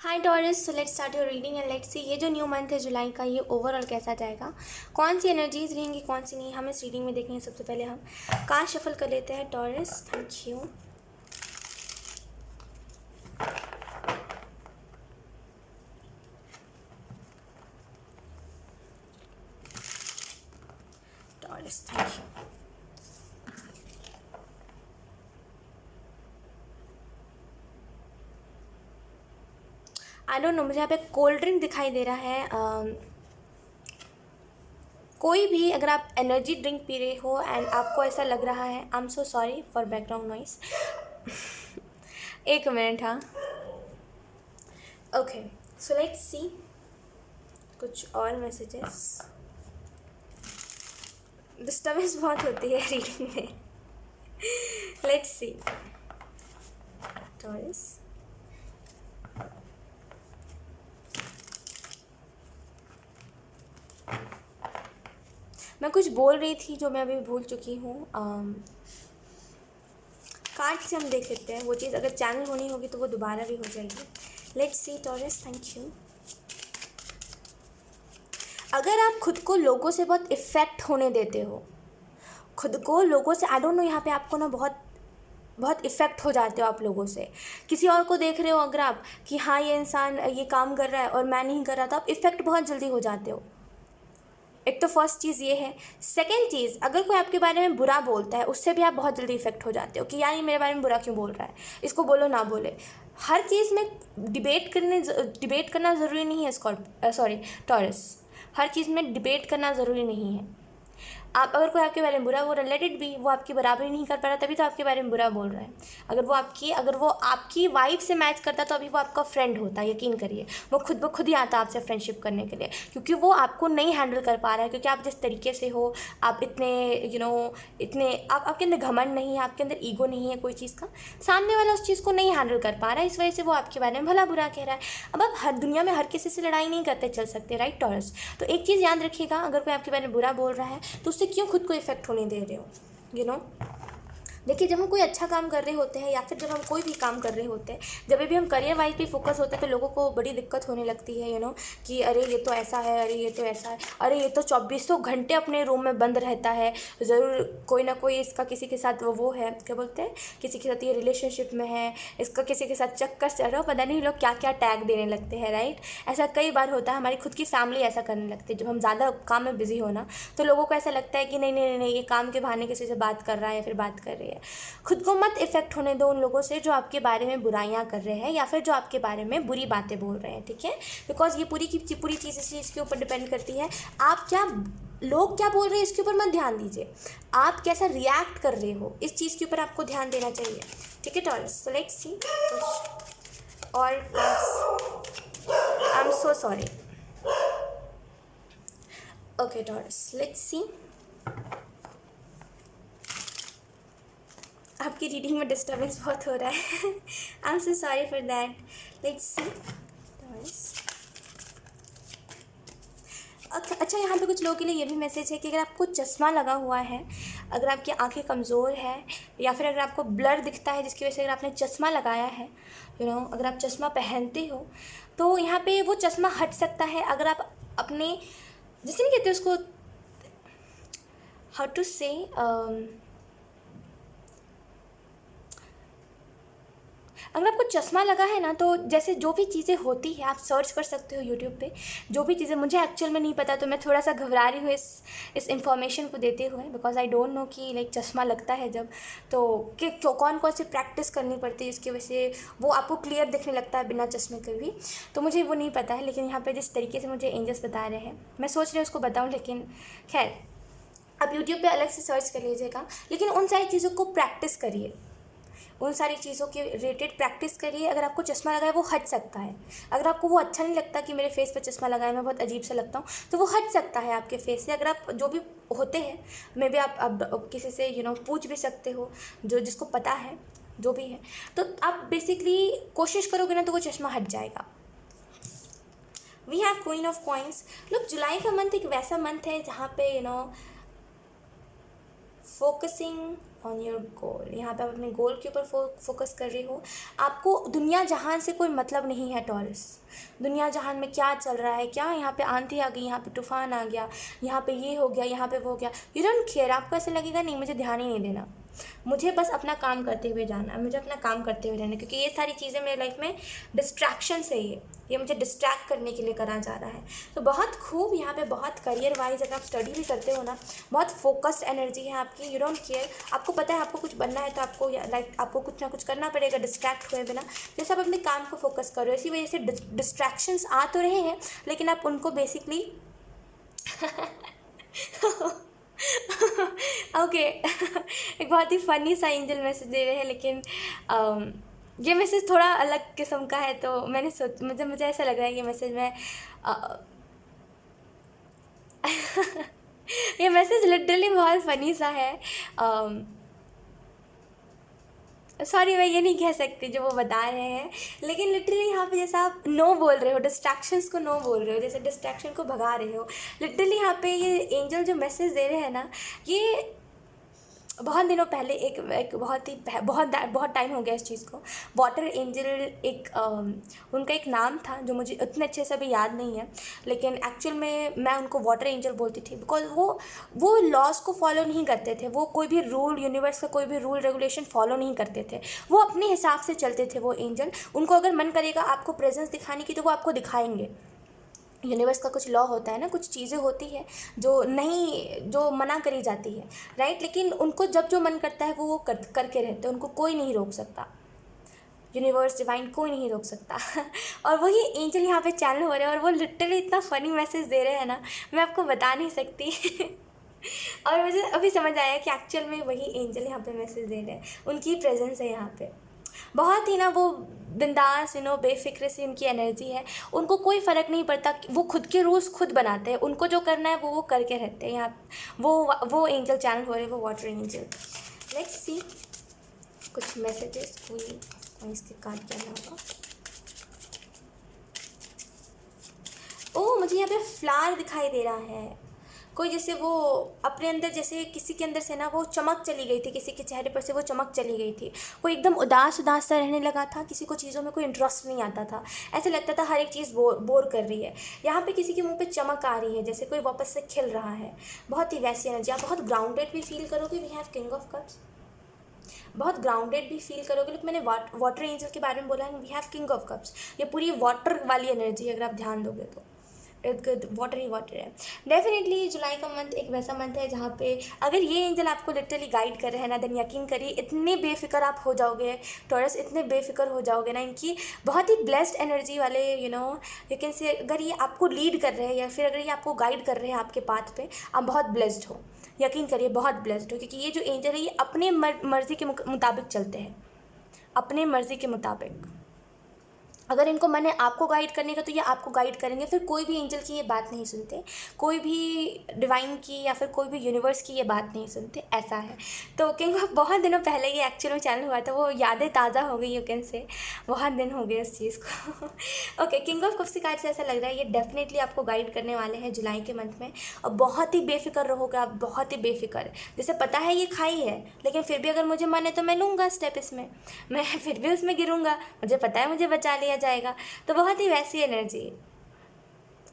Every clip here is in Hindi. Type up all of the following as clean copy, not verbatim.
Hi taurus, so let's start your reading and let's see ये जो न्यू मंथ है जुलाई का, ये ओवरऑल कैसा जाएगा, कौन सी एनर्जीज रहेंगी, कौन सी नहीं, हम इस रीडिंग में देखेंगे। सबसे पहले हम कार्ड शफल कर लेते हैं। Taurus, thank you. Taurus, thank you. I don't know, मुझे यहाँ पे कोल्ड ड्रिंक दिखाई दे रहा है। कोई भी अगर आप एनर्जी ड्रिंक पी रहे हो एंड आपको ऐसा लग रहा है, I am so sorry for background noise. एक मिनट, हाँ। ओके, सो लेट्स सी कुछ और मैसेजेस। डिस्टर्बेंस बहुत होती है रीडिंग में। Let's see taurus. मैं कुछ बोल रही थी जो मैं अभी भूल चुकी हूँ। कार्ड से हम देख लेते हैं वो चीज़, अगर चैनल होनी होगी तो वो दोबारा भी हो जाएगी। Let's see taurus, thank you. अगर आप खुद को लोगों से बहुत इफ़ेक्ट होने देते हो, खुद को लोगों से, आई डोंट नो, यहाँ पे आपको ना बहुत बहुत इफ़ेक्ट हो जाते हो आप लोगों से। किसी और को देख रहे हो अगर आप कि हाँ ये इंसान ये काम कर रहा है और मैं नहीं कर रहा, तो आप इफ़ेक्ट बहुत जल्दी हो जाते हो। एक तो फर्स्ट चीज़ ये है। सेकंड चीज़, अगर कोई आपके बारे में बुरा बोलता है, उससे भी आप बहुत जल्दी इफेक्ट हो जाते हो कि यार ये मेरे बारे में बुरा क्यों बोल रहा है, इसको बोलो ना बोले। हर चीज़ में डिबेट करना ज़रूरी नहीं है। टॉरस, हर चीज़ में डिबेट करना ज़रूरी नहीं है। आप अगर कोई आपके बारे में बुरा बोल रहा है, लेट इट बी, वो आपकी बराबरी नहीं कर पा रहा तभी तो आपके बारे में बुरा बोल रहा है। अगर वो आपकी वाइब से मैच करता तो अभी वो आपका फ्रेंड होता, यकीन करिए। वो खुद ही आता आपसे फ्रेंडशिप करने के लिए, क्योंकि वो आपको नहीं हैंडल कर पा रहा है, क्योंकि आप जिस तरीके से हो, आप इतने इतने आपके अंदर घमंड नहीं है, आपके अंदर ईगो नहीं है कोई चीज़ का। सामने वाला उस चीज़ को नहीं हैंडल कर पा रहा है, इस वजह से वो आपके बारे में भला बुरा कह रहा है। अब आप हर दुनिया में हर किसी से लड़ाई नहीं करते चल सकते, राइट टॉरस। तो एक चीज़ याद रखिएगा, अगर कोई आपके बारे में बुरा बोल रहा है तो उससे क्यों खुद को इफेक्ट होने दे रहे हो, यू नो। देखिए, जब हम कोई अच्छा काम कर रहे होते हैं या फिर जब हम कोई भी काम कर रहे होते हैं, जब भी हम करियर वाइज पे फोकस होते हैं तो लोगों को बड़ी दिक्कत होने लगती है, यू नो, कि अरे ये तो ऐसा है, अरे ये तो ऐसा है, अरे ये तो 2400 घंटे अपने रूम में बंद रहता है, ज़रूर कोई ना कोई इसका किसी के साथ वो है, क्या बोलते हैं, किसी के साथ ये रिलेशनशिप में है, इसका किसी के साथ चक्कर चल रहा हो, पता नहीं लोग क्या क्या टैग देने लगते हैं, राइट। ऐसा कई बार होता है, हमारी खुद की फैमिली ऐसा करने लगती है। जब हम ज़्यादा काम में बिजी हो ना, तो लोगों को ऐसा लगता है कि नहीं नहीं नहीं नहीं, ये काम के बहाने किसी से बात कर रहा है या फिर बात कर रही है। खुद को मत इफेक्ट होने दो उन लोगों से जो आपके बारे में बुराइयां कर रहे हैं या फिर जो आपके बारे में बुरी बातें बोल रहे हैं, ठीक है। बिकॉज ये पूरी की पूरी चीज़ इस चीज़ के ऊपर डिपेंड करती है। लोग क्या बोल रहे हैं इसके ऊपर मत ध्यान दीजिए, आप कैसा रिएक्ट कर रहे हो इस चीज़ के ऊपर आपको ध्यान देना चाहिए, ठीक है टॉरस। So let's see. और I am so sorry. Okay Taurus, let's see. आपकी रीडिंग में डिस्टर्बेंस बहुत हो रहा है। I am so sorry for that. Let's see. अच्छा, यहाँ पे कुछ लोगों के लिए ये भी मैसेज है कि अगर आपको चश्मा लगा हुआ है, अगर आपकी आंखें कमज़ोर है या फिर अगर आपको ब्लर दिखता है जिसकी वजह से अगर आपने चश्मा लगाया है, यू नो, अगर आप चश्मा पहनते हो तो यहाँ पे वो चश्मा हट सकता है। अगर आप अपने, जिसे नहीं कहते उसको, हाउ टू से, अगर आपको चश्मा लगा है ना, तो जैसे जो भी चीज़ें होती है आप सर्च कर सकते हो यूट्यूब पे। जो भी चीज़ें मुझे एक्चुअल में नहीं पता, तो मैं थोड़ा सा घबरा रही हूँ इस इन्फॉर्मेशन को देते हुए, बिकॉज आई डोंट नो कि लाइक चश्मा लगता है जब, तो कि कौन कौन सी प्रैक्टिस करनी पड़ती है इसकी वजह से वो आपको क्लियर दिखने लगता है बिना चश्मे के भी। तो मुझे वो नहीं पता है, लेकिन यहाँ पर जिस तरीके से मुझे एंजल्स बता रहे हैं, मैं सोच रही हूँ उसको बताऊँ, लेकिन खैर आप यूट्यूब पे अलग से सर्च कर लीजिएगा। लेकिन उन सारी चीज़ों को प्रैक्टिस करिए, उन सारी चीज़ों के रिलेटेड प्रैक्टिस करिए। अगर आपको चश्मा लगा है वो हट सकता है। अगर आपको वो अच्छा नहीं लगता कि मेरे फेस पे चश्मा लगा है, मैं बहुत अजीब सा लगता हूँ, तो वो हट सकता है आपके फेस से। अगर आप जो भी होते हैं, मे बी आप किसी से पूछ भी सकते हो, जो जिसको पता है जो भी है, तो आप बेसिकली कोशिश करोगे ना तो वो चश्मा हट जाएगा। We have queen of coins. लोग, जुलाई का मंथ एक वैसा मंथ है जहाँ पे फोकसिंग ऑन योर गोल। यहाँ पे आप अपने गोल के ऊपर फोकस कर रही हो। आपको दुनिया जहान से कोई मतलब नहीं है टॉरस। दुनिया जहान में क्या चल रहा है, क्या यहाँ पे आंधी आ गई, यहाँ पे तूफान आ गया, यहाँ पे ये हो गया, यहाँ पे वो हो गया, यू डोंट केयर। आपको ऐसा लगेगा नहीं मुझे ध्यान ही नहीं देना, मुझे बस अपना काम करते हुए जाना है, मुझे अपना काम करते हुए रहना, क्योंकि ये सारी चीज़ें मेरे लाइफ में डिस्ट्रैक्शन है। ये मुझे डिस्ट्रैक्ट करने के लिए करा जा रहा है। तो बहुत खूब यहाँ पे, बहुत करियर वाइज अगर आप स्टडी भी करते हो ना, बहुत फोकस्ड एनर्जी है आपकी। You don't care. आपको पता है आपको कुछ बनना है तो आपको आपको कुछ ना कुछ करना पड़ेगा डिस्ट्रैक्ट हुए बिना। जैसे आप अपने काम को फोकस करो, इसी वजह से डिस्ट्रैक्शंस आ तो रहे हैं, लेकिन आप उनको बेसिकली ओके एक बहुत ही फ़नी सा एंजल मैसेज दे रहे हैं, लेकिन ये मैसेज थोड़ा अलग किस्म का है, तो मैंने मुझे ऐसा लग रहा है ये मैसेज में ये मैसेज लिटरली बहुत फ़नी सा है। सॉरी मैं ये नहीं कह सकती जो वो बता रहे हैं, लेकिन लिटरली यहाँ पे जैसा आप नो बोल रहे हो, डिस्ट्रैक्शंस को नो बोल रहे हो, जैसे डिस्ट्रैक्शन को भगा रहे हो, लिटरली यहाँ पे ये एंजल जो मैसेज दे रहे हैं ना, ये बहुत दिनों पहले एक बहुत टाइम हो गया इस चीज़ को। वाटर एंजल उनका एक नाम था जो मुझे उतने अच्छे से अभी याद नहीं है, लेकिन एक्चुअल में मैं उनको वाटर एंजल बोलती थी, बिकॉज वो लॉज को फॉलो नहीं करते थे, वो कोई भी रूल, यूनिवर्स का कोई भी रूल रेगुलेशन फॉलो नहीं करते थे, वो अपने हिसाब से चलते थे। वो एंजल, उनको अगर मन करेगा आपको प्रेजेंस दिखाने की तो वो आपको दिखाएंगे। यूनिवर्स का कुछ लॉ होता है ना, कुछ चीज़ें होती है जो मना करी जाती है, राइट, लेकिन उनको जब जो मन करता है वो करके रहते हैं, उनको कोई नहीं रोक सकता, यूनिवर्स डिवाइन कोई नहीं रोक सकता। और वही एंजल यहाँ पे चैनल हो रहे हैं, और वो लिटरली इतना फ़नी मैसेज दे रहे हैं ना, मैं आपको बता नहीं सकती। और मुझे अभी समझ आया कि एक्चुअल में वही एंजल यहाँ पे मैसेज दे रहे हैं, उनकी प्रेजेंस है यहाँ पे। बहुत ही ना वो बिंदास, बेफिक्र से उनकी एनर्जी है, उनको कोई फ़र्क नहीं पड़ता, वो खुद के रूल्स खुद बनाते हैं, उनको जो करना है वो करके रहते हैं। यहाँ वो एंजल चैनल हो रहे हैं, वो वाटर एंजल। लेट्स सी कुछ मैसेजेस, कोई इसके कार्ड करना होगा। ओह, मुझे यहाँ पे फ्लावर दिखाई दे रहा है, कोई जैसे वो अपने अंदर, जैसे किसी के अंदर से ना वो चमक चली गई थी, किसी के चेहरे पर से वो चमक चली गई थी, कोई एकदम उदास सा रहने लगा था, किसी को चीज़ों में कोई इंटरेस्ट नहीं आता था, ऐसे लगता था हर एक चीज़ बोर कर रही है। यहाँ पे किसी के मुंह पे चमक आ रही है, जैसे कोई वापस से खिल रहा है, बहुत ही वैसी एनर्जी। आप बहुत ग्राउंडेड भी फील करोगे। We have king of cups, बहुत ग्राउंडेड भी फील करोगे। लेकिन मैंने वाटर एंजल के बारे में बोला है, we have king of cups, ये पूरी वाटर वाली एनर्जी है, अगर आप ध्यान दोगे तो गुड, वाटर ही वाटर है। डेफिनेटली जुलाई का मंथ एक वैसा मंथ है जहाँ पे अगर ये एंजल आपको लिटरली गाइड कर रहे हैं ना, देन यकीन करिए इतने बेफिक्र आप हो जाओगे टॉरस, इतने बेफिक्र हो जाओगे ना, इनकी बहुत ही ब्लेस्ड एनर्जी वाले यू कैन से, अगर ये आपको लीड कर रहे हैं या फिर अगर ये आपको गाइड कर रहे हैं आपके पाथ पे, आप बहुत ब्लेस्ड हो, यकीन करिए बहुत ब्लेस्ड हो, क्योंकि ये जो एंजल है ये अपने मर्ज़ी के मुताबिक चलते हैं, अपने मर्ज़ी के मुताबिक। अगर इनको मन है आपको गाइड करने का तो ये आपको गाइड करेंगे, फिर कोई भी एंजल की ये बात नहीं सुनते, कोई भी डिवाइन की या फिर कोई भी यूनिवर्स की ये बात नहीं सुनते, ऐसा है। तो किंग ऑफ बहुत दिनों पहले ये एक्चुअल में चैनल हुआ था, वो यादें ताज़ा हो गई, यू कैन से बहुत दिन हो गए इस चीज़ को। ओके, किंग ऑफ कप्स की कार्ड से ऐसा लग रहा है ये डेफिनेटली आपको गाइड करने वाले हैं जुलाई के मंथ में, और बहुत ही बेफिक्र रहोगे आप, बहुत ही बेफिक्र। जैसे पता है ये खाई है, लेकिन फिर भी अगर मुझे मन है तो मैं लूँगा स्टेप इसमें, मैं फिर भी उसमें गिरूँगा, मुझे पता है मुझे बचा लिया जाएगा। तो बहुत ही वैसी एनर्जी,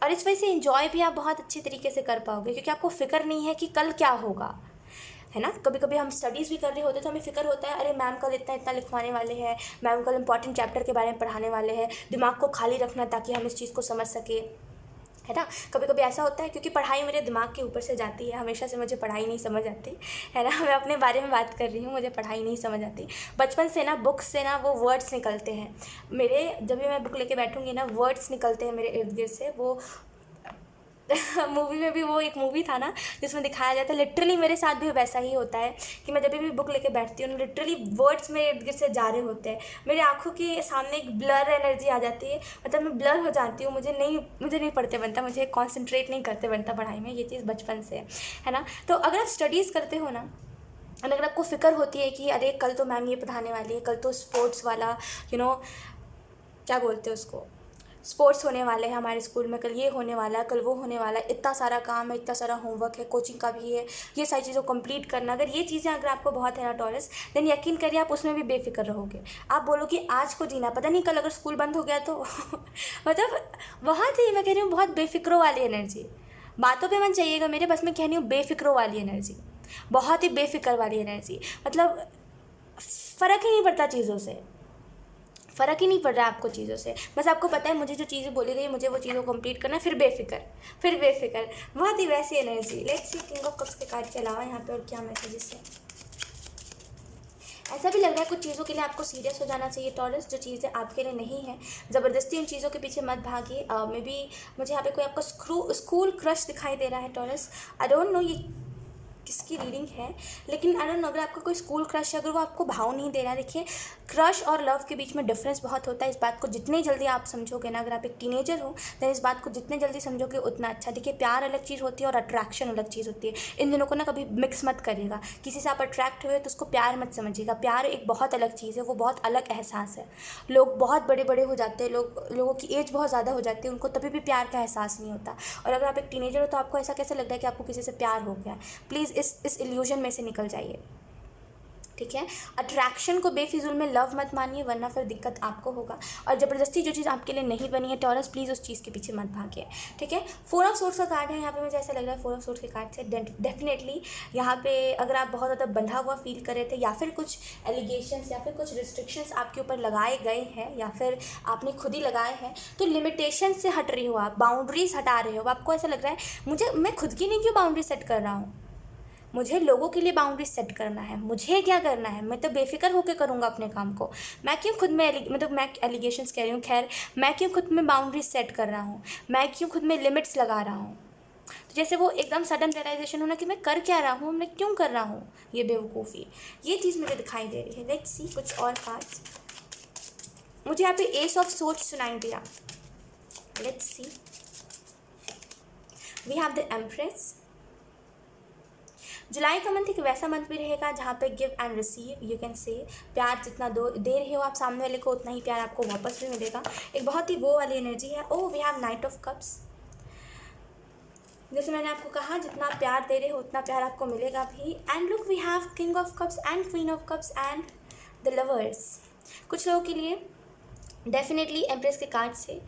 और इस वजह से एंजॉय भी आप बहुत अच्छी तरीके से कर पाओगे, क्योंकि आपको फिक्र नहीं है कि कल क्या होगा, है ना। कभी कभी हम स्टडीज़ भी कर रहे होते तो हमें फिक्र होता है, अरे मैम कल इतना लिखवाने वाले हैं, मैम कल इंपॉर्टेंट चैप्टर के बारे में पढ़ाने वाले हैं, दिमाग को खाली रखना ताकि हम इस चीज़ को समझ सके, है ना। कभी कभी ऐसा होता है, क्योंकि पढ़ाई मेरे दिमाग के ऊपर से जाती है, हमेशा से मुझे पढ़ाई नहीं समझ आती, है ना। मैं अपने बारे में बात कर रही हूँ, मुझे पढ़ाई नहीं समझ आती। बचपन से ना बुक्स से ना वो वर्ड्स निकलते हैं मेरे, जब भी मैं बुक लेके बैठूँगी ना वर्ड्स निकलते हैं मेरे इर्द गिर्द से। वो मूवी में भी वो एक मूवी था ना जिसमें दिखाया जाता है, लिटरली मेरे साथ भी वैसा ही होता है कि मैं जब भी बुक लेके बैठती हूँ लिटरली वर्ड्स मेरे इर्द गिर्द से जा रहे होते हैं, मेरी आंखों के सामने एक ब्लर एनर्जी आ जाती है, मतलब मैं ब्लर हो जाती हूँ, मुझे नहीं पढ़ते बनता, मुझे कॉन्सेंट्रेट नहीं करते बनता पढ़ाई में, ये चीज़ बचपन से है ना। तो अगर आप स्टडीज़ करते हो ना, और अगर आपको फ़िक्र होती है कि अरे कल तो मैम ये पढ़ाने वाली है, कल तो स्पोर्ट्स वाला क्या बोलते हैं उसको, स्पोर्ट्स होने वाले हैं हमारे स्कूल में, कल ये होने वाला है, कल वो होने वाला है, इतना सारा काम है, इतना सारा होमवर्क है, कोचिंग का भी है, ये सारी चीज़ों को कंप्लीट करना। अगर ये चीज़ें अगर आपको बहुत है ना टॉरस, देन यकीन करिए आप उसमें भी बेफिक्र रहोगे। आप बोलोगे आज को जीना, पता नहीं कल अगर स्कूल बंद हो गया तो मतलब बहुत ही, मैं कह रही हूँ बहुत बेफिक्रों वाली एनर्जी। बातों पे मन चाहिएगा मेरे, बस मैं कह रही हूँ बेफिक्रों वाली एनर्जी, बहुत ही बेफिक्र वाली एनर्जी। मतलब फ़र्क ही नहीं पड़ता चीज़ों से, फ़र्क ही नहीं पड़ रहा है आपको चीज़ों से, बस आपको पता है मुझे जो चीज़ें बोली गई मुझे वो चीज़ों को कंप्लीट करना है, फिर बेफिक्र, बहुत ही वैसी energy. Let's see king of cups के कार्ड के अलावा यहाँ पे और क्या मैसेजेस है। ऐसा भी लग रहा है कुछ चीज़ों के लिए आपको सीरियस हो जाना चाहिए टॉरस, जो चीज़ें आपके लिए नहीं है। ज़बरदस्ती उन चीज़ों के पीछे मत भागिए। मे बी मुझे यहाँ पे कोई आपको स्कूल क्रश दिखाई दे रहा है टॉरस। आई डोंट नो ये किसकी रीडिंग है, लेकिन आई डोंट नो अगर आपका कोई स्कूल क्रश है, अगर वो आपको भाव नहीं दे रहा है। देखिए क्रश और लव के बीच में डिफरेंस बहुत होता है, इस बात को जितनी जल्दी आप समझोगे ना, अगर आप एक टीनेजर हो तो इस बात को जितने जल्दी समझोगे उतना अच्छा। देखिए प्यार अलग चीज़ होती है और अट्रैक्शन अलग चीज़ होती है, इन दोनों को ना कभी मिक्स मत करिएगा। किसी से आप अट्रैक्ट हुए तो उसको प्यार मत समझिएगा, प्यार एक बहुत अलग चीज़ है, वो बहुत अलग एहसास है। लोग बहुत बड़े बड़े हो जाते हैं, लोगों की एज बहुत ज़्यादा हो जाती है, उनको तभी भी प्यार का एहसास नहीं होता। और अगर आप एक टीनेजर हो तो आपको ऐसा कैसे लगता है कि आपको किसी से प्यार हो गया है। प्लीज़ इस इल्यूजन में से निकल जाइए, ठीक है। अट्रैक्शन को बेफिजूल में लव मत मानिए, वरना फिर दिक्कत आपको होगा। और ज़बरदस्ती जो चीज़ आपके लिए नहीं बनी है टॉरस, प्लीज़ उस चीज़ के पीछे मत भागिए, ठीक है। 4 ऑफ सोर्ड्स का कार्ड है यहाँ पे, मुझे ऐसा लग रहा है 4 ऑफ सोर्ड्स के कार्ड से डेफिनेटली यहाँ पे अगर आप बहुत ज़्यादा बंधा हुआ फील कर रहे थे, या फिर कुछ एलिगेशंस या फिर कुछ रिस्ट्रिक्शंस आपके ऊपर लगाए गए हैं, या फिर आपने खुद ही लगाए हैं, तो लिमिटेशन से हट रही हो आप, बाउंड्रीज हटा रहे हो। आपको ऐसा लग रहा है मैं खुद की नहीं क्यों बाउंड्री सेट कर रहा हूँ, मुझे लोगों के लिए बाउंड्री सेट करना है, मुझे क्या करना है, मैं तो बेफिक्र होकर करूँगा अपने काम को। मैं क्यों खुद में मतलब मैं एलिगेशंस कह रही हूँ, खैर मैं क्यों खुद में बाउंड्री सेट कर रहा हूँ, मैं क्यों खुद में लिमिट्स लगा रहा हूँ। तो जैसे वो एकदम सडन रियलाइजेशन होना कि मैं कर क्या रहा हूँ, मैं क्यों कर रहा हूँ ये बेवकूफ़ी, ये चीज़ मुझे दिखाई दे रही है। लेट्स सी कुछ और कार्ड्स। मुझे यहाँ पे एस ऑफ सोर्ड्स सुनाई दिया। Let's see, we have the empress. जुलाई का मंथ एक वैसा मंथ भी रहेगा जहाँ पे give and receive, you can say प्यार जितना दे रहे हो आप सामने वाले को, उतना ही प्यार आपको वापस भी मिलेगा। एक बहुत ही वो वाली एनर्जी है। Oh we have knight of cups. जैसे मैंने आपको कहा जितना आप प्यार दे रहे हो उतना प्यार आपको मिलेगा भी। And look we have king of cups and queen of cups and the lovers. कुछ लोगों के लिए डेफिनेटली एम्प्रेस के कार्ड से,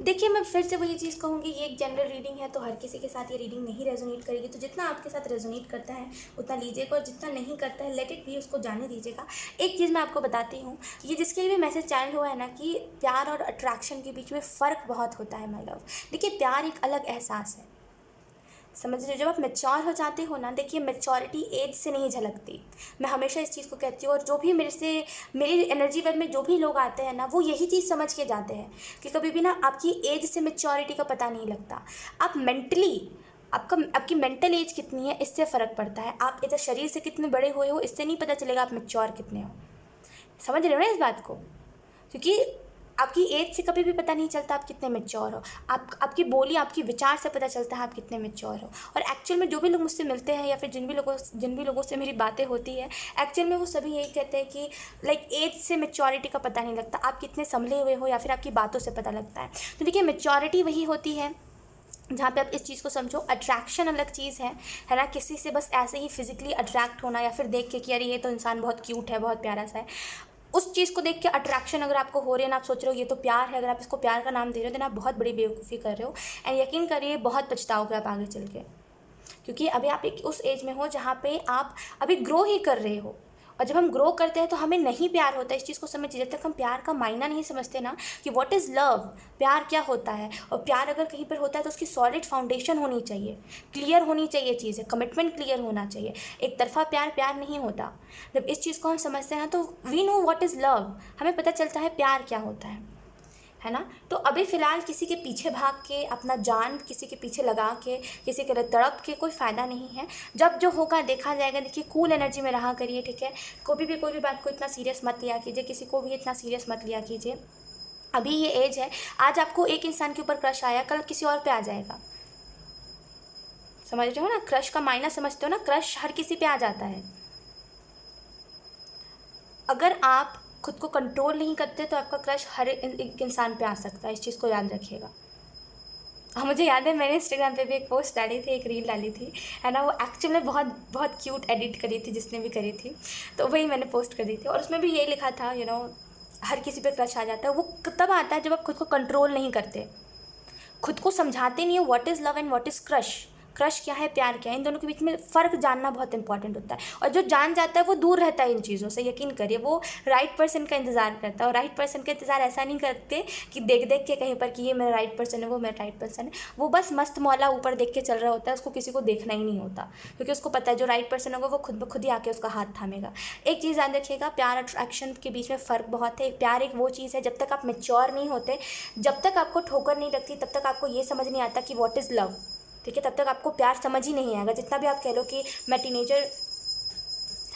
देखिए मैं फिर से वही चीज़ कहूँगी, ये एक जनरल रीडिंग है तो हर किसी के साथ ये रीडिंग नहीं रेजोनेट करेगी। तो जितना आपके साथ रेजोनेट करता है उतना लीजिएगा, और जितना नहीं करता है लेट इट भी, उसको जाने दीजिएगा। एक चीज़ मैं आपको बताती हूँ, ये जिसके लिए भी मैसेज चैनल हुआ है ना कि प्यार और अट्रैक्शन के बीच में फ़र्क बहुत होता है माय लव। देखिए प्यार एक अलग एहसास है, समझ रहे हो। जब आप मैच्योर हो जाते हो ना, देखिए मैच्योरिटी एज से नहीं झलकती, मैं हमेशा इस चीज़ को कहती हूँ। और जो भी मेरी एनर्जी वेब में जो भी लोग आते हैं ना, वो यही चीज़ समझ के जाते हैं कि कभी भी ना आपकी एज से मैच्योरिटी का पता नहीं लगता। आप मेंटली आपकी मेंटल एज कितनी है इससे फ़र्क पड़ता है। आप इधर शरीर से कितने बड़े हुए हो इससे नहीं पता चलेगा आप मैच्योर कितने हो। समझ रहे हो ना इस बात को, क्योंकि आपकी एज से कभी भी पता नहीं चलता आप कितने मैच्योर हो। आपकी बोली, आपकी विचार से पता चलता है आप कितने मैच्योर हो। और एक्चुअल में जो भी लोग मुझसे मिलते हैं या फिर जिन भी लोगों से मेरी बातें होती है, एक्चुअल में वो सभी यही कहते हैं कि लाइक एज से मैच्योरिटी का पता नहीं लगता, आप कितने संभले हुए हो या फिर आपकी बातों से पता लगता है। तो देखिए मैच्योरिटी वही होती है जहाँ पे आप इस चीज़ को समझो। अट्रैक्शन अलग चीज़ है ना, किसी से बस ऐसे ही फिजिकली अट्रैक्ट होना या फिर देख के कि यार ये तो इंसान बहुत क्यूट है, बहुत प्यारा सा है, उस चीज़ को देख के अट्रैक्शन अगर आपको हो रही है ना, आप सोच रहे हो ये तो प्यार है, अगर आप इसको प्यार का नाम दे रहे हो तो आप बहुत बड़ी बेवकूफ़ी कर रहे हो। एंड यकीन करिए बहुत पछताओगे आप आगे चल के, क्योंकि अभी आप एक उस एज में हो जहाँ पे आप अभी ग्रो ही कर रहे हो। और जब हम ग्रो करते हैं तो हमें नहीं प्यार होता है, इस चीज़ को समझिए। जब तक हम प्यार का मायना नहीं समझते ना कि व्हाट इज़ लव, प्यार क्या होता है, और प्यार अगर कहीं पर होता है तो उसकी सॉलिड फाउंडेशन होनी चाहिए, क्लियर होनी चाहिए चीज़ें, कमिटमेंट क्लियर होना चाहिए। एक तरफा प्यार नहीं होता। जब इस चीज़ को हम समझते हैं ना तो we know what is love, हमें पता चलता है प्यार क्या होता है ना। तो अभी फ़िलहाल किसी के पीछे भाग के, अपना जान किसी के पीछे लगा के, किसी के लिए तड़प के कोई फ़ायदा नहीं है। जब जो होगा देखा जाएगा। देखिए कूल एनर्जी में रहा करिए, ठीक है। कोई भी बात को इतना सीरियस मत लिया कीजिए, किसी को भी इतना सीरियस मत लिया कीजिए। अभी ये एज है, आज आपको एक इंसान के ऊपर क्रश आया, कल किसी और पे आ जाएगा। समझ रहे हो ना, क्रश का मायना समझते हो ना, क्रश हर किसी पे आ जाता है। अगर आप खुद को कंट्रोल नहीं करते तो आपका क्रश हर एक इंसान पे आ सकता है, इस चीज़ को याद रखिएगा। हाँ, मुझे याद है मैंने इंस्टाग्राम पे भी एक पोस्ट डाली थी, एक रील डाली थी, है ना। वो एक्चुअल में बहुत बहुत क्यूट एडिट करी थी जिसने भी करी थी, तो वही मैंने पोस्ट कर दी थी। और उसमें भी यही लिखा था, हर किसी पे क्रश आ जाता है। वो तब आता है जब आप खुद को कंट्रोल नहीं करते, खुद को समझाते नहीं हो what is love and what is crush. Crush क्या है, प्यार क्या है, इन दोनों के बीच में फ़र्क जानना बहुत इंपॉर्टेंट होता है। और जो जान जाता है वो दूर रहता है इन चीज़ों से, यकीन करिए। वो राइट पर्सन का इंतज़ार करता है। और राइट पर्सन का इंतज़ार ऐसा नहीं करते कि देख देख के कहीं पर कि ये मेरा राइट पर्सन है, वो मेरा राइट पर्सन है। वो बस मस्त मौला ऊपर देख के चल रहा होता है, उसको किसी को देखना ही नहीं होता, क्योंकि उसको पता है जो राइट पर्सन होगा वो खुद ब खुद ही आके उसका हाथ थामेगा। एक चीज़ याद रखिएगा, प्यार और अट्रैक्शन के बीच में फ़र्क बहुत है। प्यार एक वो चीज़ है, जब तक आप मैच्योर नहीं होते, जब तक आपको ठोकर नहीं लगती, तब तक आपको ये समझ नहीं आता कि व्हाट इज़ लव, ठीक है। तब तक आपको प्यार समझ ही नहीं आएगा। जितना भी आप कह लो कि मैं टीनेजर,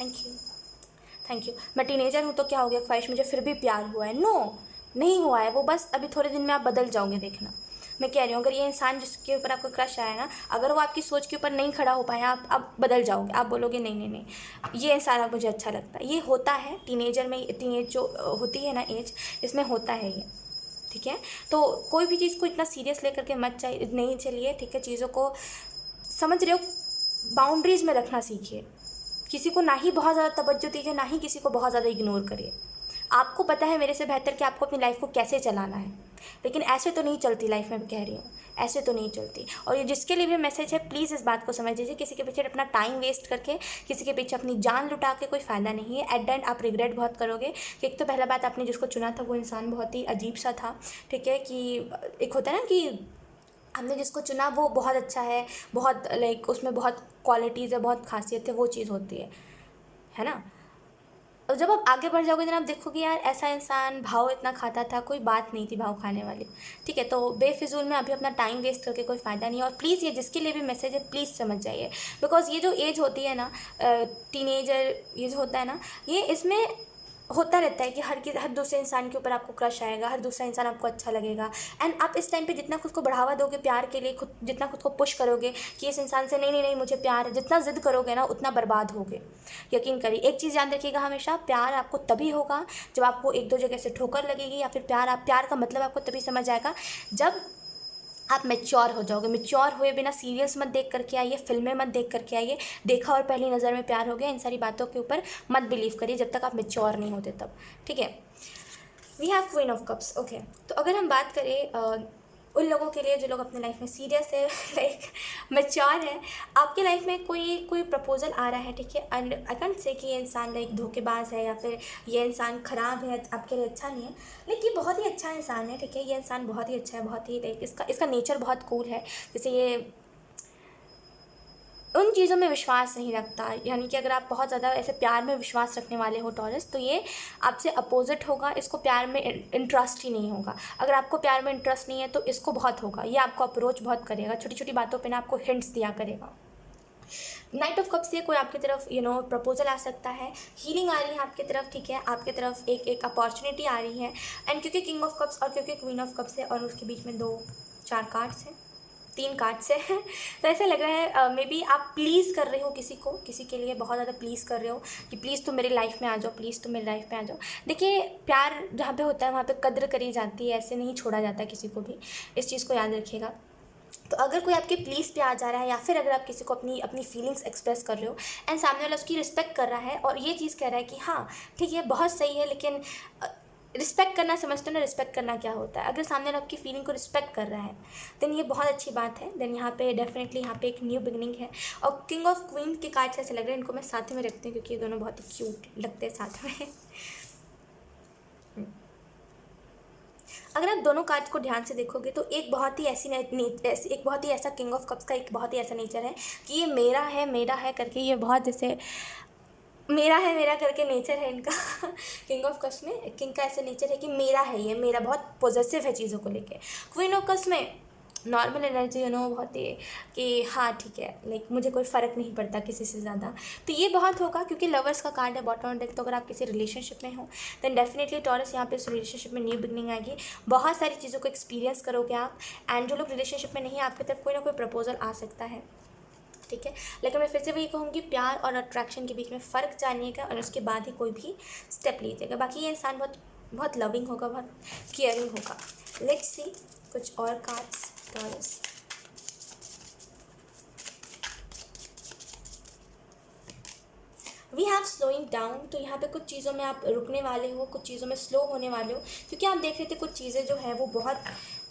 थैंक यू, मैं टीनेजर हूँ तो क्या हो गया, ख्वाहिश मुझे फिर भी प्यार हुआ है, नो, नहीं हुआ है। वो बस अभी थोड़े दिन में आप बदल जाओगे, देखना। मैं कह रही हूँ, अगर ये इंसान जिसके ऊपर आपको क्रश आया ना, अगर वो आपकी सोच के ऊपर नहीं खड़ा हो पाया, आप बदल जाओगे। आप बोलोगे नहीं नहीं नहीं, ये इंसान अब मुझे अच्छा लगता है। ये होता है टीनेजर में, टीनेज जो होती है ना एज, इसमें होता है ये, ठीक है। तो कोई भी चीज़ को इतना सीरियस लेकर के मत नहीं चलिए, ठीक है। चीज़ों को समझ रहे हो, बाउंड्रीज़ में रखना सीखिए। किसी को ना ही बहुत ज़्यादा तवज्जो दीजिए, ना ही किसी को बहुत ज़्यादा इग्नोर करिए। आपको पता है मेरे से बेहतर कि आपको अपनी लाइफ को कैसे चलाना है, लेकिन ऐसे तो नहीं चलती लाइफ में, कह रही हूँ, ऐसे तो नहीं चलती। और ये जिसके लिए भी मैसेज है, प्लीज़ इस बात को समझ लीजिए, किसी के पीछे अपना टाइम वेस्ट करके, किसी के पीछे अपनी जान लुटा के कोई फ़ायदा नहीं है। एट द एंड आप रिग्रेट बहुत करोगे कि एक तो पहला बात, आपने जिसको चुना था वो इंसान बहुत ही अजीब सा था, ठीक है। कि एक होता है ना कि हमने जिसको चुना वो बहुत अच्छा है, बहुत लाइक उसमें बहुत क्वालिटीज़ है, बहुत खासियत है, वो चीज़ होती है ना। और जब आप आगे बढ़ जाओगे तो आप देखोगे यार ऐसा इंसान भाव इतना खाता था, कोई बात नहीं थी भाव खाने वाली, ठीक है। तो बेफिजूल में अभी अपना टाइम वेस्ट करके कोई फ़ायदा नहीं है। और प्लीज़ ये जिसके लिए भी मैसेज है, प्लीज़ समझ जाइए, बिकॉज ये जो एज होती है ना, टीनेजर ये जो होता है ना, ये इसमें होता रहता है कि हर दूसरे इंसान के ऊपर आपको क्रश आएगा, हर दूसरा इंसान आपको अच्छा लगेगा। एंड आप इस टाइम पे जितना खुद को बढ़ावा दोगे प्यार के लिए, जितना खुद को पुश करोगे कि इस इंसान से नहीं नहीं नहीं मुझे प्यार है, जितना ज़िद करोगे ना, उतना बर्बाद होगे, यकीन करिए। एक चीज़ याद रखिएगा हमेशा, प्यार आपको तभी होगा जब आपको एक दो जगह से ठोकर लगेगी, या फिर प्यार का मतलब आपको तभी समझ आएगा जब आप मैच्योर हो जाओगे। मैच्योर हुए बिना सीरियल्स मत देख करके आइए, फिल्में मत देख करके आइए। देखा और पहली नज़र में प्यार हो गया, इन सारी बातों के ऊपर मत बिलीव करिए जब तक आप मैच्योर नहीं होते तब, ठीक है। We have queen of cups, okay. तो अगर हम बात करें उन लोगों के लिए जो लोग अपने लाइफ में सीरियस है, लाइक मैच्योर है, आपके लाइफ में कोई प्रपोजल आ रहा है, ठीक है। एंड आई कैंट से कि ये इंसान लाइक धोखेबाज है, या फिर ये इंसान ख़राब है, आपके लिए अच्छा नहीं है, लेकिन ये बहुत ही अच्छा इंसान है, ठीक है। ये इंसान बहुत ही अच्छा है, बहुत ही लाइक इसका नेचर बहुत कूल है। जैसे ये उन चीज़ों में विश्वास नहीं रखता, यानी कि अगर आप बहुत ज़्यादा ऐसे प्यार में विश्वास रखने वाले हो टॉरस, तो ये आपसे अपोजिट होगा। इसको प्यार में इंटरेस्ट ही नहीं होगा। अगर आपको प्यार में इंटरेस्ट नहीं है तो इसको बहुत होगा। ये आपको अप्रोच बहुत करेगा, छोटी छोटी बातों पे ना आपको हिंट्स दिया करेगा। नाइट ऑफ कप्स से कोई आपकी तरफ प्रपोजल आ सकता है, हीलिंग आ रही है आपकी तरफ, ठीक है। आपकी तरफ एक अपॉर्चुनिटी आ रही है। एंड क्योंकि किंग ऑफ कप्स और क्योंकि क्वीन ऑफ कप्स है और उसके बीच में 2-4 कार्ड्स हैं, 3 कार्ड्स हैं तो ऐसा लग रहा है मे बी आप प्लीज़ कर रहे हो किसी के लिए बहुत ज़्यादा प्लीज़ कर रहे हो कि प्लीज़ तुम मेरी लाइफ में आ जाओ, प्लीज़ तुम मेरी लाइफ में आ जाओ। देखिए, प्यार जहाँ पे होता है वहाँ पे कद्र करी जाती है, ऐसे नहीं छोड़ा जाता किसी को भी, इस चीज़ को याद रखिएगा। तो अगर कोई आपके प्लीज़ पे आ जा रहा है, या फिर अगर आप किसी को अपनी फीलिंग्स एक्सप्रेस कर रहे हो एंड सामने वाला उसकी रिस्पेक्ट कर रहा है और ये चीज़ कह रहा है कि हाँ ठीक है बहुत सही है, लेकिन रिस्पेक्ट करना, समझते हो ना रिस्पेक्ट करना क्या होता है। अगर सामने वाला आपकी फीलिंग को रिस्पेक्ट कर रहा है देन ये बहुत अच्छी बात है। देन यहाँ पे डेफिनेटली यहाँ पे एक न्यू बिगनिंग है। और किंग ऑफ क्वीन के कार्ड्स ऐसे लग रहे हैं, इनको मैं साथ में रखती हूँ क्योंकि ये दोनों बहुत ही क्यूट लगते हैं साथ में। अगर आप दोनों कार्ड्स को ध्यान से देखोगे तो एक बहुत ही एक बहुत ही ऐसा किंग ऑफ कप्स का एक बहुत ही ऐसा नेचर है कि ये मेरा है करके, ये बहुत जैसे मेरा करके नेचर है इनका। किंग ऑफ कप्स में किंग का ऐसा नेचर है कि मेरा है, ये मेरा, बहुत पॉजिटिव है चीज़ों को लेके। क्वीन ऑफ कप्स में नॉर्मल एनर्जी बहुत ही कि हाँ ठीक है, लाइक मुझे कोई फ़र्क नहीं पड़ता किसी से ज़्यादा। तो ये बहुत होगा क्योंकि लवर्स का कार्ड है बॉटम डेक। तो अगर आप किसी रिलेशनशिप में हो देन डेफिनेटली टॉरस यहाँ पे इस रिलेशनशिप में न्यू बिगनिंग आएगी, बहुत सारी चीज़ों को एक्सपीरियंस करोगे आप। एंड जो लोग रिलेशनशिप में नहीं है, आपकी तरफ कोई ना कोई प्रपोजल आ सकता है, ठीक है। लेकिन मैं फिर से वही कहूँगी, प्यार और अट्रैक्शन के बीच में फ़र्क जानिएगा और उसके बाद ही कोई भी स्टेप लीजिएगा। बाकी ये इंसान बहुत बहुत लविंग होगा, बहुत केयरिंग होगा। लेट्स सी कुछ और cards Taurus. We have slowing down, तो यहाँ पे कुछ चीज़ों में आप रुकने वाले हो, कुछ चीज़ों में स्लो होने वाले हो, क्योंकि आप देख रहे थे कुछ चीज़ें जो है वो बहुत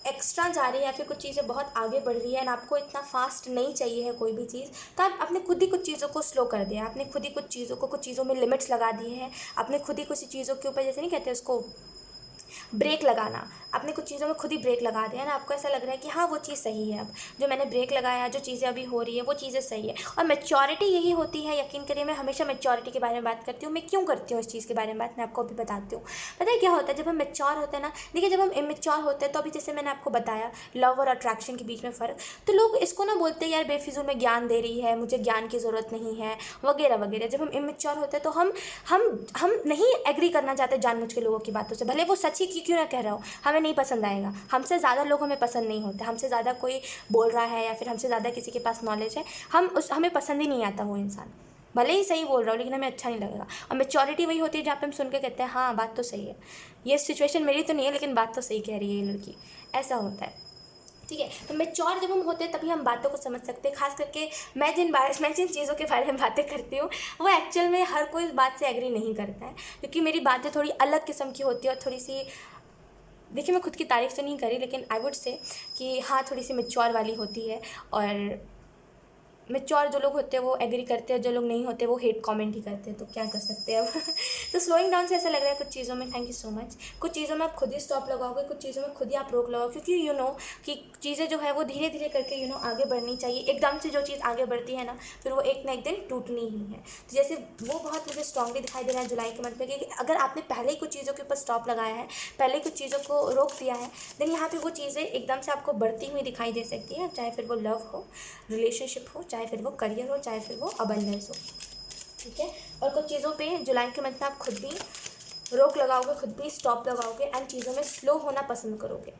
एक्स्ट्रा जा रही है या फिर कुछ चीज़ें बहुत आगे बढ़ रही है एंड आपको इतना फास्ट नहीं चाहिए है कोई भी चीज़। तो आप अपने खुद ही कुछ चीज़ों को स्लो कर दिया, आपने खुद ही कुछ चीज़ों को, कुछ चीज़ों में लिमिट्स लगा दिए हैं, आपने खुद ही कुछ चीज़ों के ऊपर, जैसे नहीं कहते उसको ब्रेक लगाना, आपने कुछ चीज़ों में खुद ही ब्रेक लगा दिया ना, आपको ऐसा लग रहा है कि हाँ वो चीज़ सही है, अब जो मैंने ब्रेक लगाया, जो चीज़ें अभी हो रही है वो चीज़ें सही है। और मैच्योरिटी यही होती है, यकीन करिए मैं हमेशा मैच्योरिटी के बारे में बात करती हूँ। मैं क्यों करती हूँ इस चीज़ के बारे में बात, मैं आपको अभी बताती हूँ। पता है क्या होता है जब हम मैच्योर होते हैं ना, देखिए जब हम इमेच्योर होते हैं तो अभी जैसे मैंने आपको बताया लव और अट्रैक्शन के बीच में फ़र्क, तो लोग इसको ना बोलते हैं यार बेफिजूल में ज्ञान दे रही है, मुझे ज्ञान की ज़रूरत नहीं है वगैरह वगैरह। जब हम इमेच्योर होते हैं तो हम नहीं एग्री करना चाहते जानबूझ के लोगों की बातों से, भले वो सच ही क्यों ना कह रहा हो, हमें नहीं पसंद आएगा। हमसे ज़्यादा लोग हमें पसंद नहीं होते, हमसे ज़्यादा कोई बोल रहा है या फिर हमसे ज़्यादा किसी के पास नॉलेज है, हमें पसंद ही नहीं आता वो इंसान, भले ही सही बोल रहा हो लेकिन हमें अच्छा नहीं लगेगा। और मैच्योरिटी वही होती है जहाँ पे हम सुन के कहते हैं हाँ बात तो सही है, ये सिचुएशन मेरी तो नहीं है लेकिन बात तो सही कह रही है ये लड़की, ऐसा होता है। ठीक है, तो मैच्योर जब हम होते हैं तभी हम बातों को समझ सकते हैं। खास करके मैं जिन चीज़ों के बारे में बातें करती हूँ वो एक्चुअल में हर कोई इस बात से एग्री नहीं करता है, क्योंकि मेरी बातें थोड़ी अलग किस्म की होती है और थोड़ी सी, देखिए मैं खुद की तारीफ़ तो नहीं करी लेकिन आई वुड से कि हाँ थोड़ी सी मैच्योर वाली होती है। और मैच्योर जो लोग होते हैं वो एग्री करते हैं, जो लोग नहीं होते वो हेट कमेंट ही करते हैं, तो क्या कर सकते हैं अब तो स्लोइंग डाउन से ऐसा लग रहा है कुछ चीज़ों में, थैंक यू सो मच, कुछ चीज़ों में आप खुद ही स्टॉप लगाओगे, कुछ चीज़ों में खुद ही आप रोक लगाओ, क्योंकि यू नो कि चीज़ें जो है वो धीरे धीरे करके आगे बढ़नी चाहिए। एकदम से जो चीज़ आगे बढ़ती है ना फिर वो एक ना एक दिन टूटनी ही है। तो जैसे वो बहुत मुझे स्ट्रांगली दिखाई दे रहा है जुलाई के मंथ में कि अगर आपने पहले ही कुछ चीज़ों के ऊपर स्टॉप लगाया है, पहले कुछ चीज़ों को रोक दिया है, देन यहाँ पे वो चीज़ें एकदम से आपको बढ़ती हुई दिखाई दे सकती है, चाहे फिर वो लव हो, रिलेशनशिप हो, चाहे फिर वो करियर हो, चाहे फिर वो अबंडेंस हो। ठीक है, और कुछ चीज़ों पे जुलाई के मंथ में आप खुद भी रोक लगाओगे, खुद भी स्टॉप लगाओगे एंड चीज़ों में स्लो होना पसंद करोगे।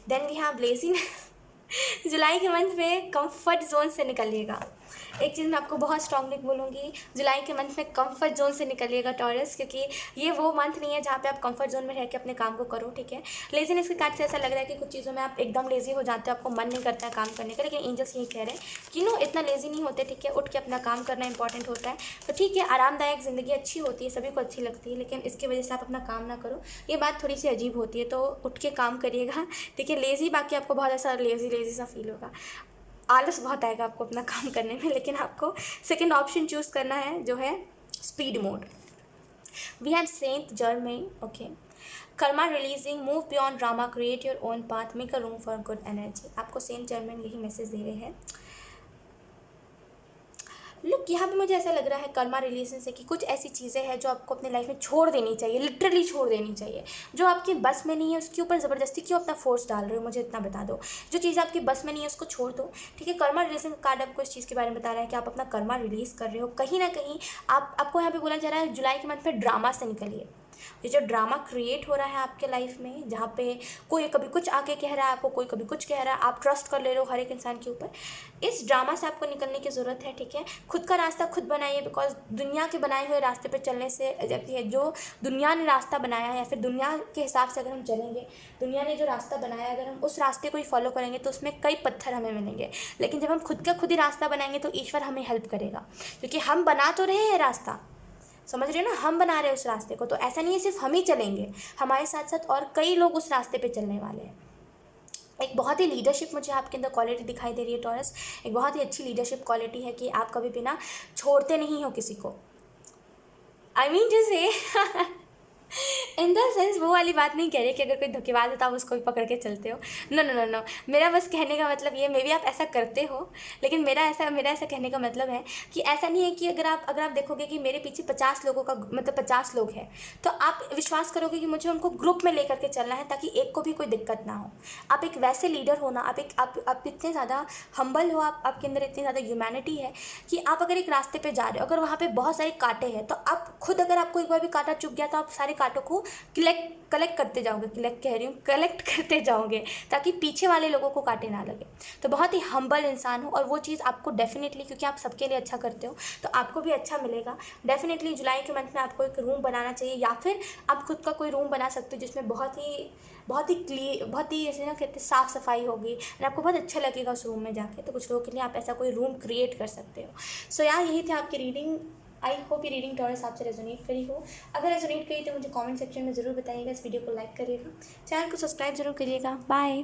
देन वी हैव लेज़ीनेस जुलाई के मंथ में कंफर्ट जोन से निकलिएगा। एक चीज़ मैं आपको बहुत स्ट्रांगली बोलूँगी, जुलाई के मंथ में कंफर्ट जोन से निकलिएगा टॉरस, क्योंकि ये वो मंथ नहीं है जहाँ पे आप कंफर्ट जोन में रह के अपने काम को करो। ठीक है, लेज़ीनेस के कार्ड से ऐसा लग रहा है कि कुछ चीज़ों में आप एकदम लेज़ी हो जाते हो, आपको मन नहीं करता है काम करने का, लेकिन एंजल्स यही कह रहे हैं कि इतना लेज़ी नहीं होते। ठीक है, उठ के अपना काम करना इंपॉर्टेंट होता है। तो ठीक है, आरामदायक ज़िंदगी अच्छी होती है, सभी को अच्छी लगती है, लेकिन इसकी वजह से आप अपना काम ना करो, ये बात थोड़ी सी अजीब होती है। तो उठ के काम करिएगा। ठीक है, लेज़ी बाकी आपको बहुत ऐसा लेज़ी सा फील होगा, आलस बहुत आएगा आपको अपना काम करने में, लेकिन आपको सेकंड ऑप्शन चूज़ करना है जो है speed mode. We have Saint Germain, okay, karma releasing, move beyond drama, create your own path, make a room for good energy. आपको सेंट जर्मन यही मैसेज दे रहे हैं। लुक, यहाँ पे मुझे ऐसा लग रहा है कर्मा रिलेशन से कि कुछ ऐसी चीज़ें हैं जो आपको अपने लाइफ में छोड़ देनी चाहिए, लिटरली छोड़ देनी चाहिए। जो आपकी बस में नहीं है उसके ऊपर ज़बरदस्ती क्यों अपना फोर्स डाल रहे हो, मुझे इतना बता दो। जो चीज़ आपकी बस में नहीं है उसको छोड़ दो। ठीक है, कर्मा रिलेशन का कार्ड आपको इस चीज़ के बारे में बता रहा है कि आप अपना कर्मा रिलीज़ कर रहे हो। कहीं ना कहीं आपको यहाँ पे बोला जा रहा है जुलाई के मंथ में ड्रामा से निकलिए। ये जो ड्रामा क्रिएट हो रहा है आपके लाइफ में, जहाँ पे कोई कभी कुछ आके कह रहा है आपको, कोई कभी कुछ कह रहा है, आप ट्रस्ट कर ले रहे हो हर एक इंसान के ऊपर, इस ड्रामा से आपको निकलने की ज़रूरत है। ठीक है, खुद का रास्ता खुद बनाइए, बिकॉज दुनिया के बनाए हुए रास्ते पे चलने से जो दुनिया ने रास्ता बनाया है या फिर दुनिया के हिसाब से अगर हम चलेंगे, दुनिया ने जो रास्ता बनाया है अगर हम उस रास्ते को ही फॉलो करेंगे तो उसमें कई पत्थर हमें मिलेंगे। लेकिन जब हम खुद का खुद ही रास्ता बनाएंगे तो ईश्वर हमें हेल्प करेगा, क्योंकि हम बना तो रहे हैं रास्ता, समझ रहे हो ना, हम बना रहे हैं उस रास्ते को। तो ऐसा नहीं है सिर्फ हम ही चलेंगे, हमारे साथ साथ और कई लोग उस रास्ते पे चलने वाले हैं। एक बहुत ही लीडरशिप मुझे आपके अंदर क्वालिटी दिखाई दे रही है टॉरस, एक बहुत ही अच्छी लीडरशिप क्वालिटी है कि आप कभी भी ना छोड़ते नहीं हो किसी को। आई मीन टू से इन द सेंस वो वाली बात नहीं कह रही कि अगर कोई धोखेबाज है तो आप उसको भी पकड़ के चलते हो। नो नो नो नो, मेरा बस कहने का मतलब ये, मे बी आप ऐसा करते हो, लेकिन मेरा ऐसा कहने का मतलब है कि ऐसा नहीं है कि अगर आप देखोगे कि मेरे पीछे 50 लोगों का मतलब 50 लोग हैं तो आप विश्वास करोगे कि मुझे उनको ग्रुप में लेकर के चलना है ताकि एक को भी कोई दिक्कत ना हो। आप एक वैसे लीडर हो ना, आप इतने ज़्यादा हम्बल हो, आपके अंदर इतनी ज़्यादा ह्यूमैनिटी है कि आप अगर एक रास्ते पे जा रहे हो, अगर वहाँ पे बहुत सारे कांटे हैं तो आप खुद, अगर आपको एक बार भी कांटा चुभ गया तो आप सारे कांटों को कलेक्ट करते जाओगे, कलेक्ट करते जाओगे, ताकि पीछे वाले लोगों को कांटे ना लगे। तो बहुत ही हम्बल इंसान हो, और वो चीज़ आपको डेफिनेटली, क्योंकि आप सबके लिए अच्छा करते हो तो आपको भी अच्छा मिलेगा। डेफिनेटली जुलाई के मंथ में आपको एक रूम बनाना चाहिए, या फिर आप खुद का कोई रूम बना सकते हो जिसमें बहुत ही ऐसे ना कहते साफ़ सफाई होगी, और आपको बहुत अच्छा लगेगा उस रूम में जाके। तो कुछ लोगों के लिए आप ऐसा कोई रूम क्रिएट कर सकते हो। सो यार, यही थी आपकी रीडिंग। आई होप ये रीडिंग टॉरस आपसे रेजोनेट करी हो। अगर रेजोनेट करी तो मुझे कमेंट सेक्शन में ज़रूर बताइएगा। इस वीडियो को लाइक करिएगा, चैनल को सब्सक्राइब जरूर करिएगा। बाय।